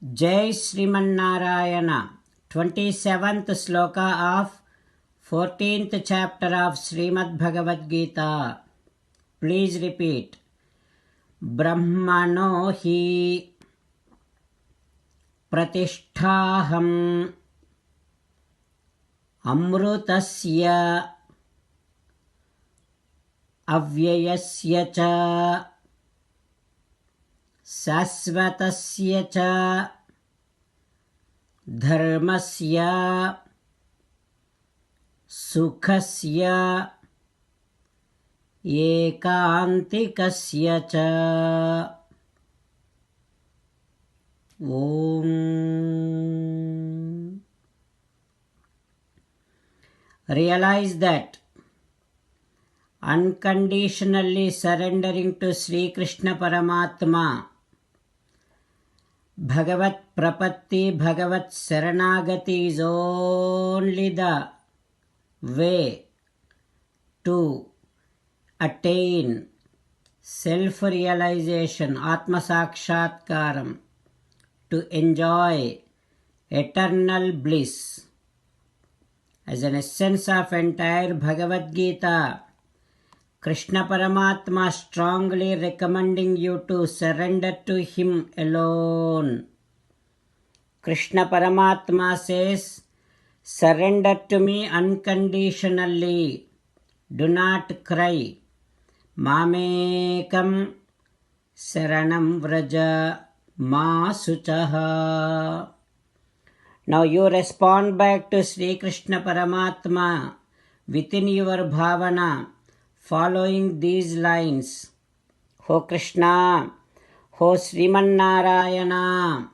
Jai Srimanarayana. 27th sloka of 14th chapter of Srimad Bhagavad Gita. Please repeat. Brahmano hi pratisthaham amrutasya avyayasya cha sasvatasya cha dharmasya sukhasya एकांतिकस्य च ओम. Realize that unconditionally surrendering to Sri Krishna Paramatma, Bhagavat Prapatti, Bhagavat Saranagati is only the way to attain self-realization, Atma Sakshatkaram, to enjoy eternal bliss. As an essence of entire Bhagavad Gita, Krishna Paramatma strongly recommending you to surrender to Him alone. Krishna Paramatma says, surrender to me unconditionally. Do not cry. Mamekam saranam vraja ma suchaha. Now you respond back to Sri Krishna Paramatma within your bhavana, following these lines. Ho Krishna, Ho Srimanarayana,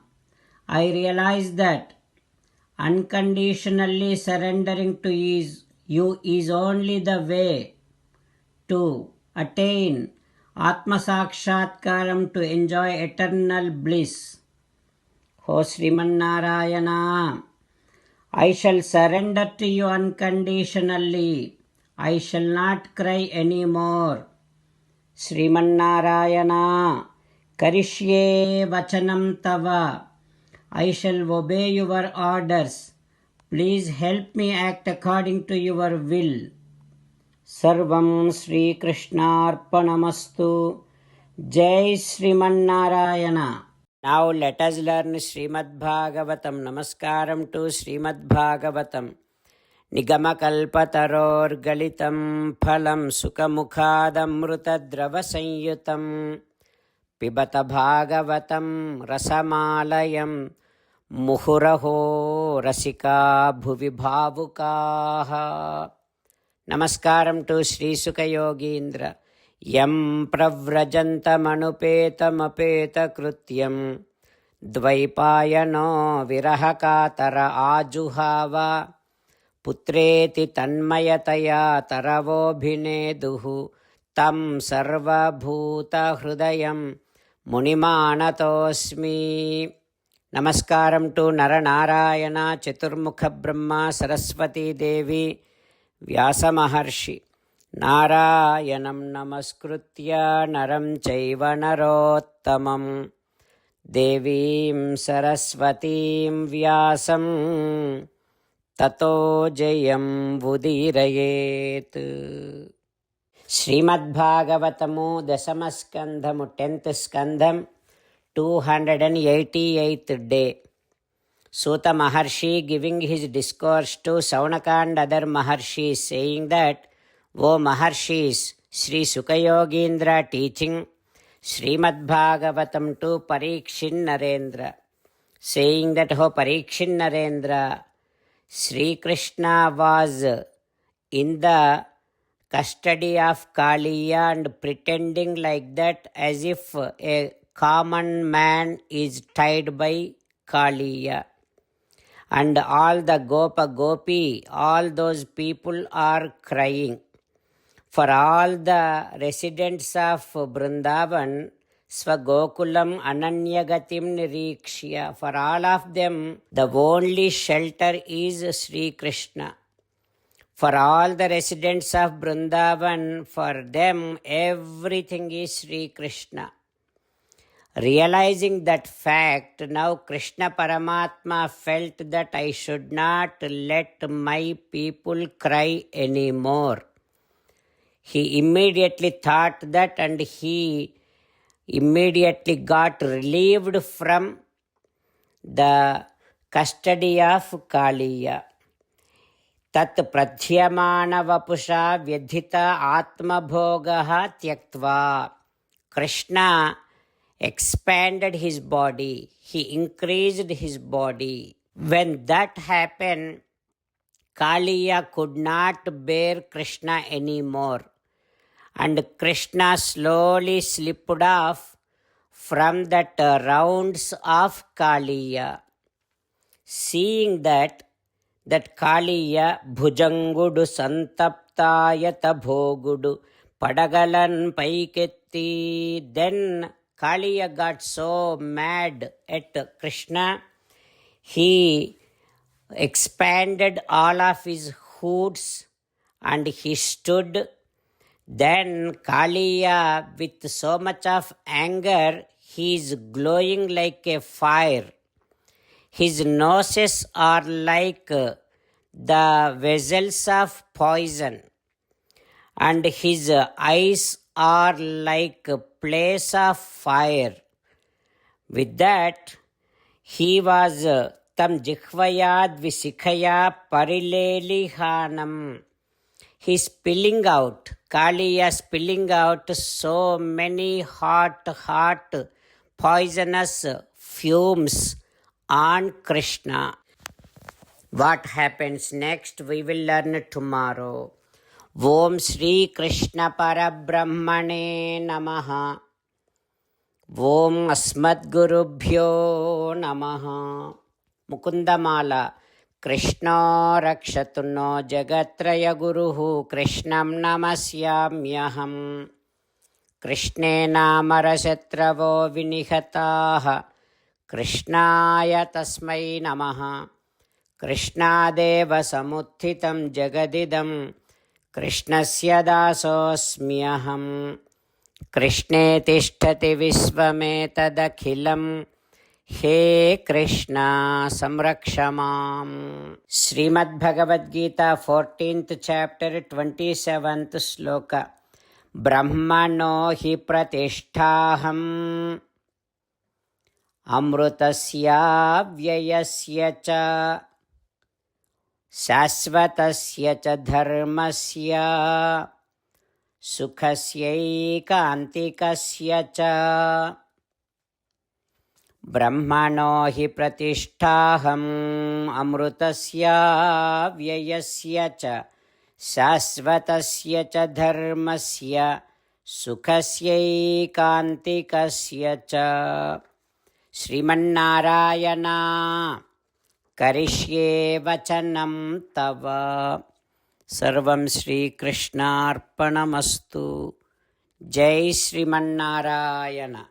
I realize that unconditionally surrendering to you is only the way to attain Atma Sakshatkaram, to enjoy eternal bliss. O Srimanarayana, I shall surrender to you unconditionally. I shall not cry anymore. Srimanarayana, Karishye Vachanam Tava, I shall obey your orders. Please help me act according to your will. Sarvam Sri Krishnarpanamastu. Jai Srimanarayana. Now let us learn Srimad Bhagavatam. Namaskaram to Srimad Bhagavatam. Nigamakalpataror galitam phalam sukamukhadamruta sanyutam pibata bhagavatam rasamalayam muhuraho rasika bhuvi bhavukaha. Namaskaram to Sri Sukha Yogindra. Yam pravrajantamapeta krutyam dvaipayano virahakatara ajuhava putreti tanmayataya taravobhineduhu tam sarvabhuta hrudayam munimanatosmi. Namaskaram to Naranarayana, Chaturmukha Brahma, Saraswati Devi, Vyasa Maharshi. Narayanam namaskritya naram chaiva narottamam devim saraswatim vyasam tato jayam vudirayet. Srimad Bhagavatamu Dasamaskandhamu 10th Skandham 288th day. Suta Maharshi giving his discourse to Saunaka and other Maharshis, saying that, O Maharshis, Sri Sukayogindra teaching Srimad Bhagavatam to Parikshin Narendra, saying that, O Parikshin Narendra, Sri Krishna was in the custody of Kaliya and pretending like that as if a common man is tied by Kaliya. And all the Gopa Gopi, all those people are crying. For all the residents of Vrindavan, Swagokulam Ananyagatim Nirikshya, for all of them, the only shelter is Sri Krishna. For all the residents of Vrindavan, for them everything is Sri Krishna. Realizing that fact, now Krishna Paramatma felt that I should not let my people cry anymore. He immediately thought that, and he immediately got relieved from the custody of Kaliya. Tat pradhyamana vapusha vyadhita atmabhogaha tyaktva. Krishna expanded his body. He increased his body. When that happened, Kaliya could not bear Krishna anymore. And Krishna slowly slipped off from that rounds of Kaliya. Seeing that Kaliya bhujangudu santaptayata bhogudu padagalan paiketti, then Kaliya got so mad at Krishna, he expanded all of his hoods and he stood. Then Kaliya, with so much of anger, he is glowing like a fire. His noses are like the vessels of poison, and his eyes are like a place of fire. With that, he was tam jikhvaya dvisikhaya parilelihanam. He is spilling out, Kaliya spilling out so many hot poisonous fumes on Krishna. What happens next we will learn tomorrow. Om Shri Krishna Parabrahmane Namaha. Om Asmadgurubhyo Namaha. Mukundamala. Krishna rakshatu no jagatraya guruhu Krishnam namasyamyaham. Krishne namarashatravo vinihataha Krishnaya tasmai namaha. Krishnadeva samuthitam jagadidam Krishnasya dasosmyaham. Krishne tishtati visvametadakhilam He Krishna Samrakshamam. Srimad Bhagavad Gita 14th chapter 27th sloka. Brahmano hi pratisthaham amrutasya vyayasya cha sasvatasya cha dharmasya sukhasyaika cha. Brahmano hi pratisthaham amrutasya vyayasya cha sasvatasya cha dharmasya sukhasyaika cha. Srimannarayana karishyē vachanam tava. Sarvam Shri Krishna Arpanamastu. Jai Srimannarayana.